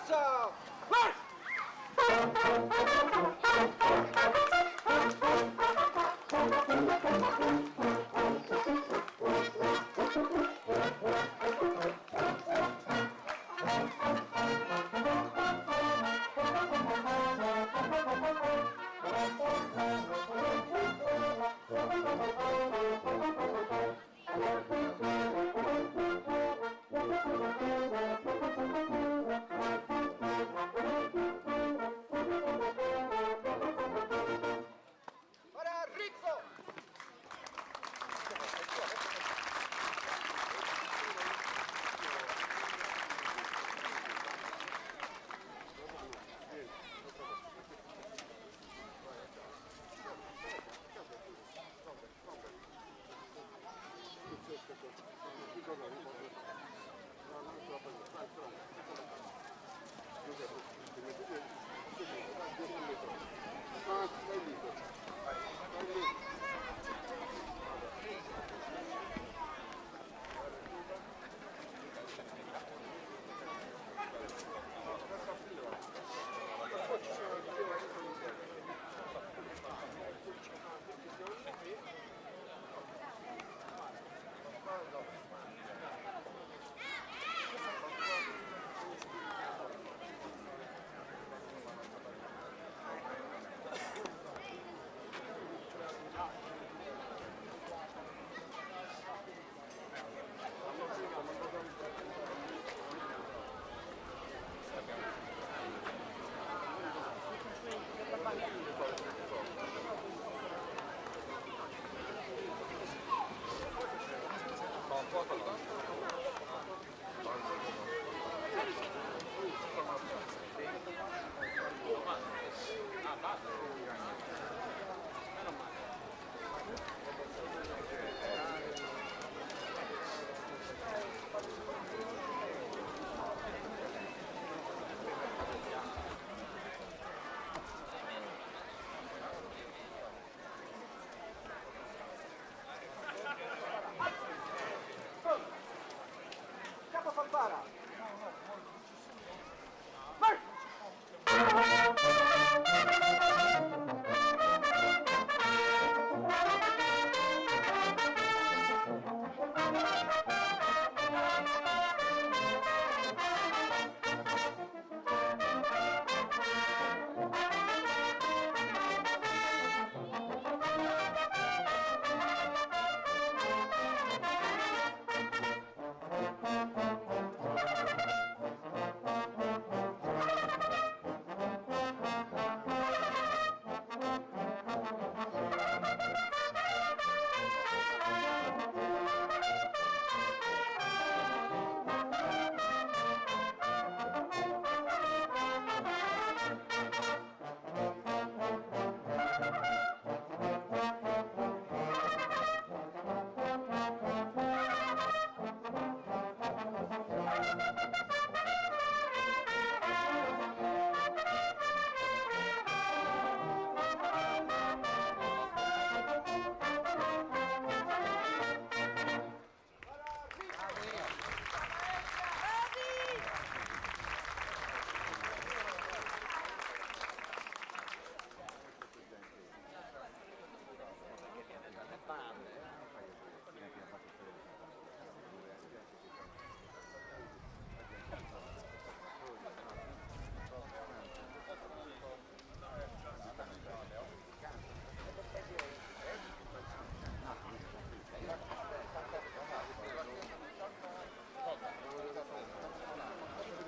Marcia! Capo fanfara!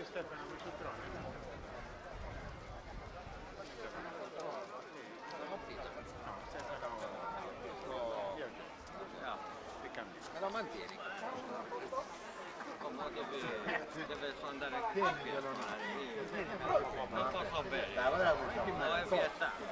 Stefano, non c'è trone. No, Stefano. Me lo mantieni? Come deve andare qui? Non posso bere. Non è vietato.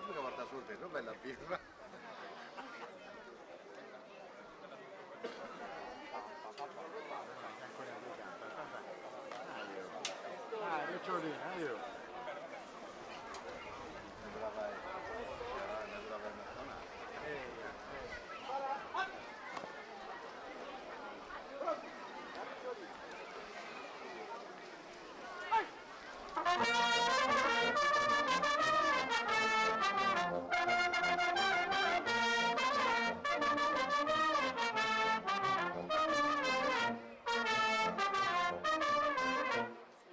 Una volta sul tetto, bella birra. Ah, Ricciolina, io. Ne brava emozionata.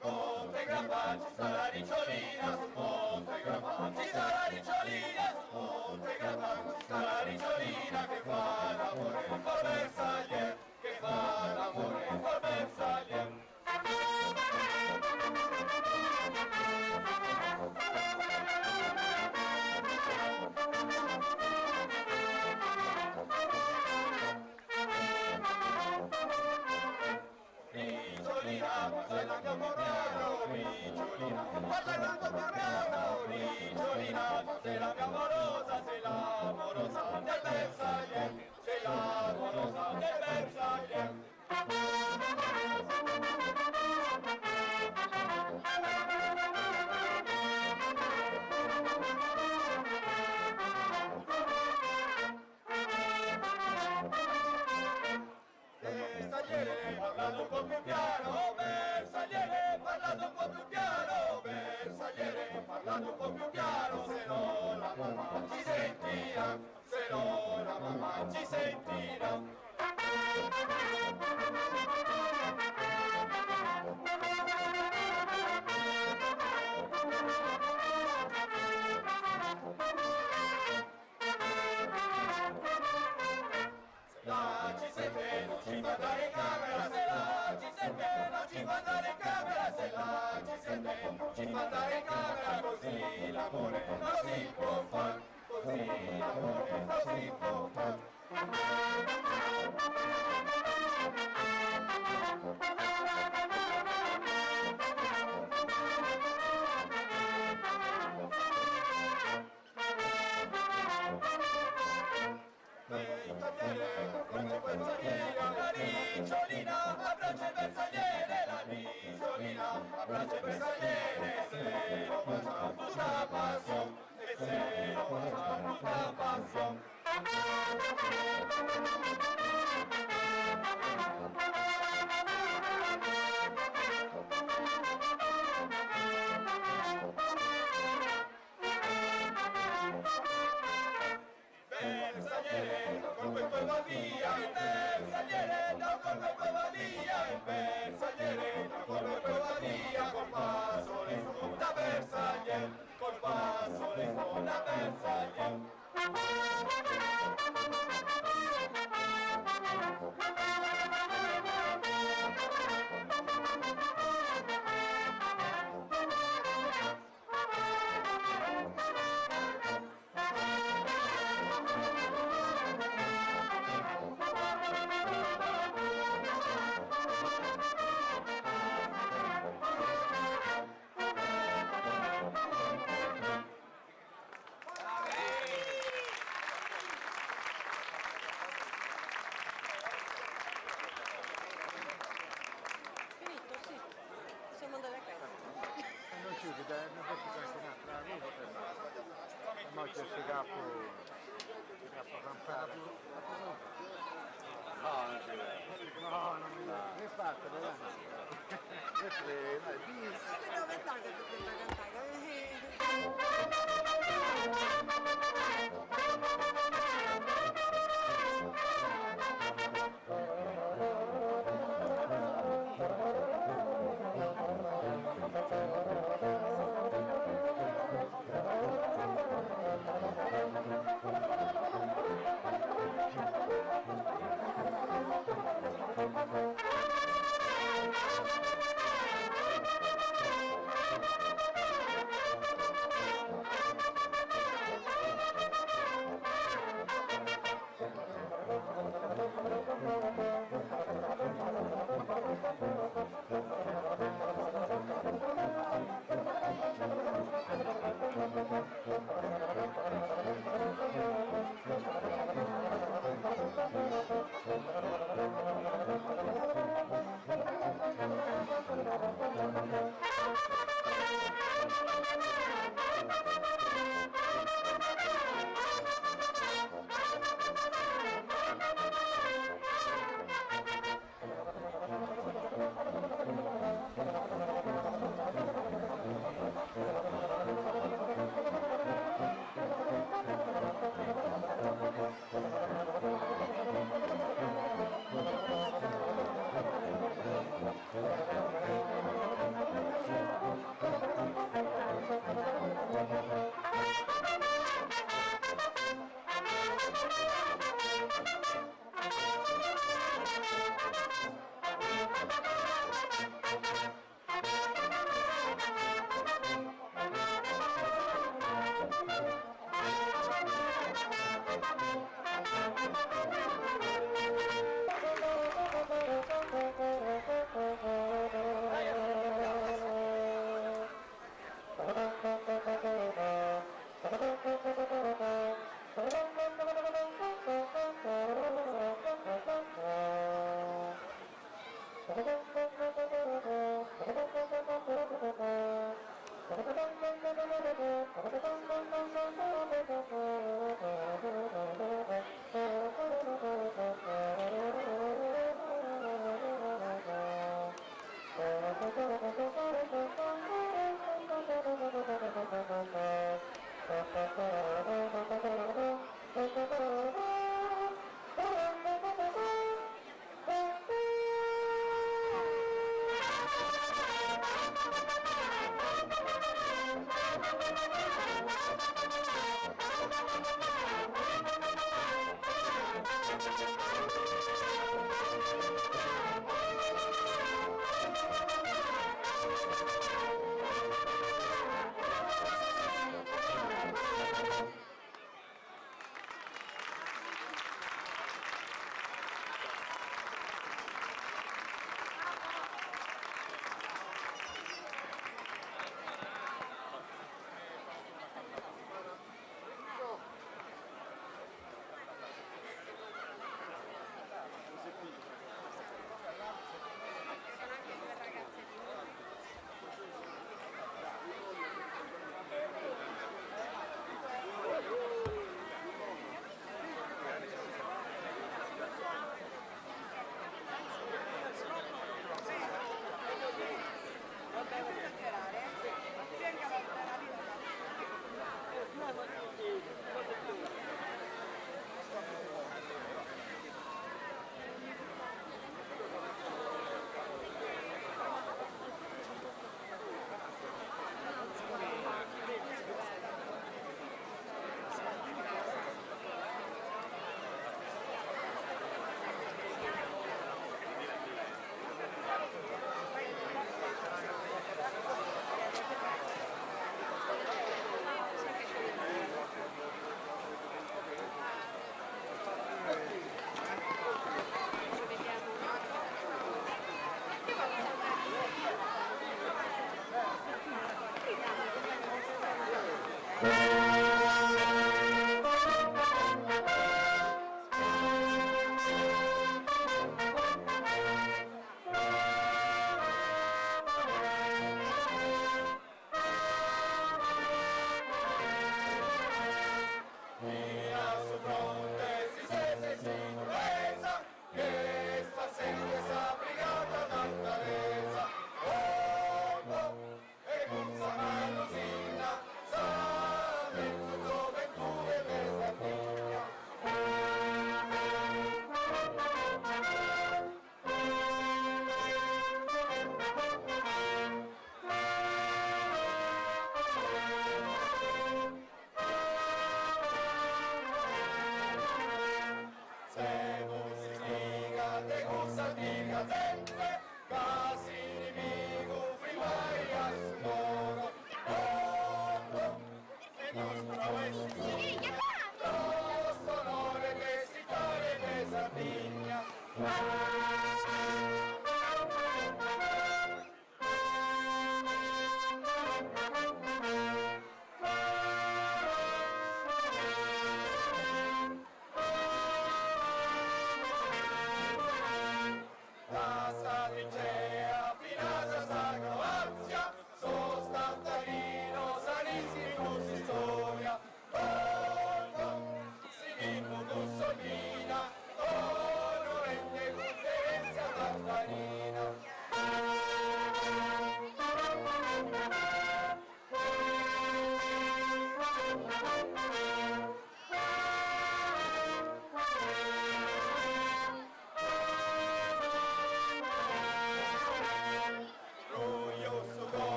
Monte Grappa ci sta la ricciolina, su Monte Grappa ci sta la ricciolina, su Monte Grappa ci sta la ricciolina che fa l'amore col bersaglier, che fa l'amore col bersaglier. Ricciolina, parla anche un po' piano, Ricciolina, parla anche un po' piano, Ricciolina, sei la mia amorosa, sei l'amorosa del bersaglier, sei l'amorosa del bersaglier. Bersagliere, parlando un po' più piano, bersagliere, parlando un po' più piano, bersagliere, parlando un po' più piano, se no la mamma ci sentirà, se no la mamma ci sentirà. La ci sente, non ci fa andare in camera, se la ci sente, non ci fa andare in camera, se la ci sente, non ci fa andare in camera, così l'amore non si può far, così l'amore non si può far. La ricciolina abbraccia il bersagliere, la ricciolina abbraccia il bersagliere, se lo bacia tutta passione, e se lo bacia tutta passione. Bersagliere, col colpo e va via, il bersagliere, da colpo e poi va via, il bersagliere, da colpo e poi va via, col passo le sfonda bersagliere, col passo le sfonda bersagliere. Possiamo andare a casa. Non ci vede, non posso campionare, la luce per me. Ma c'è questo capo campare. No, non ci vede. No, non mi dà. Che fatto, dai? Che frega, è bis. Dove sta che tu devi cantare?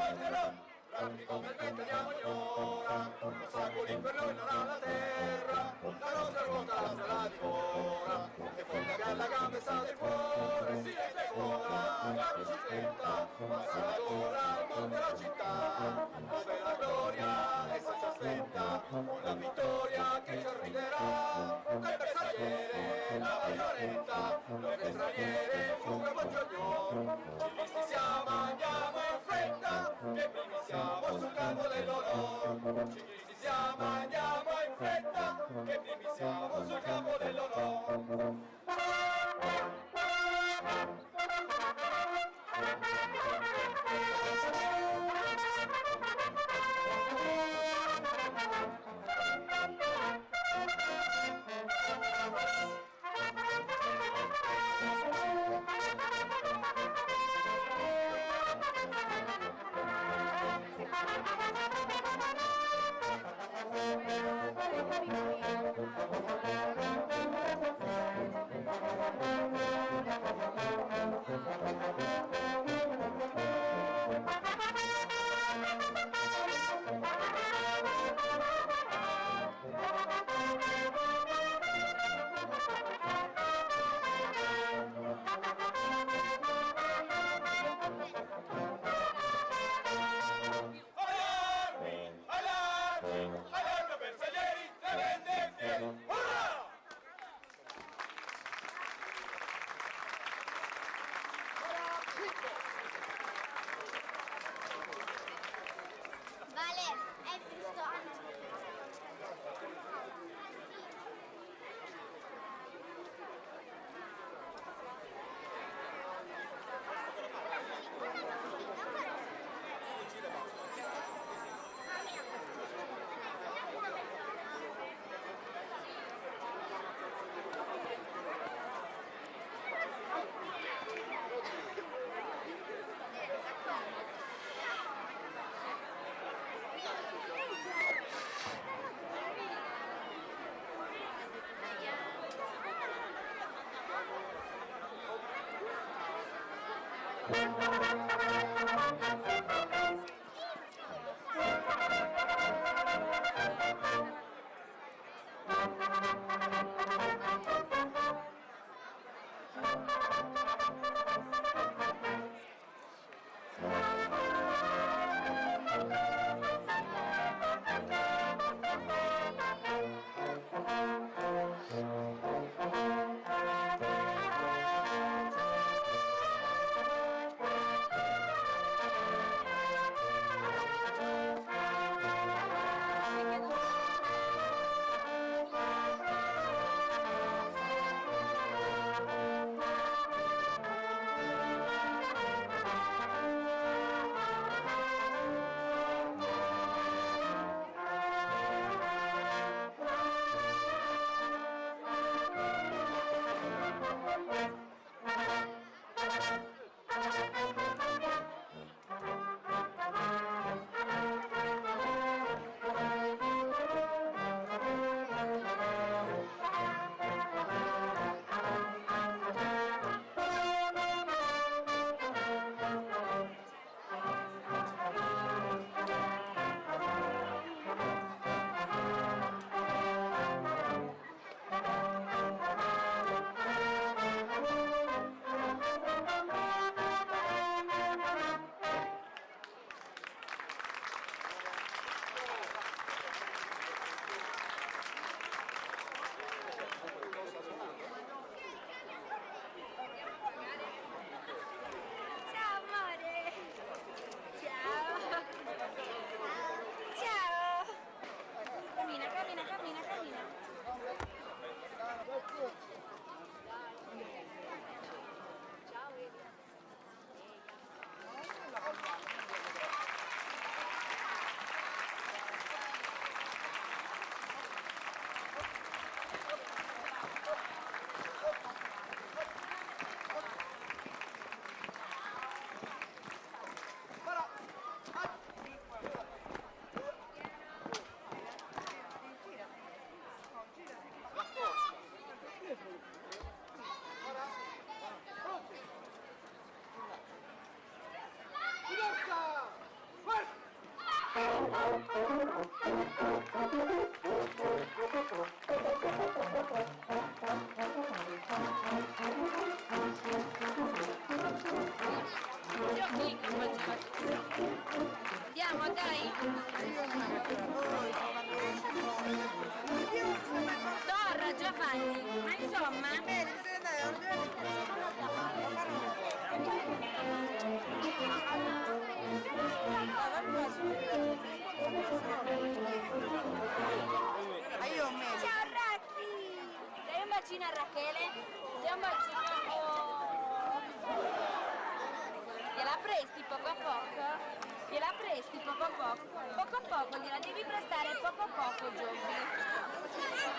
volgerò. Rapidi come il vento andiamo ignora, ostacoli per noi non ha la terra, la nostra ruota la strada divora, e forte che alla gambe e sa del cuore, si legge vola, la bicicletta, passa la gola al mondo e la città, dove la gloria essa ci aspetta, con la vittoria che ci arriverà, dai bersagliere, la baionetta, noi le straniere, fuga buongiorno, ciclisti siamo, andiamo in fretta, che primi siamo sul campo dell'onore, ciclisti siamo, andiamo in fretta, che primi siamo sul campo dell'onore. Vale, è giusto. Andiamo, dai! Torra, Giovanni, ma insomma... Ciao Racchi! Dai un bacino a Rachele? Dai un bacino... Oh. Gliela presti poco a poco? Gliela presti poco a poco? Poco a poco, gliela devi prestare poco a poco, Giobbi.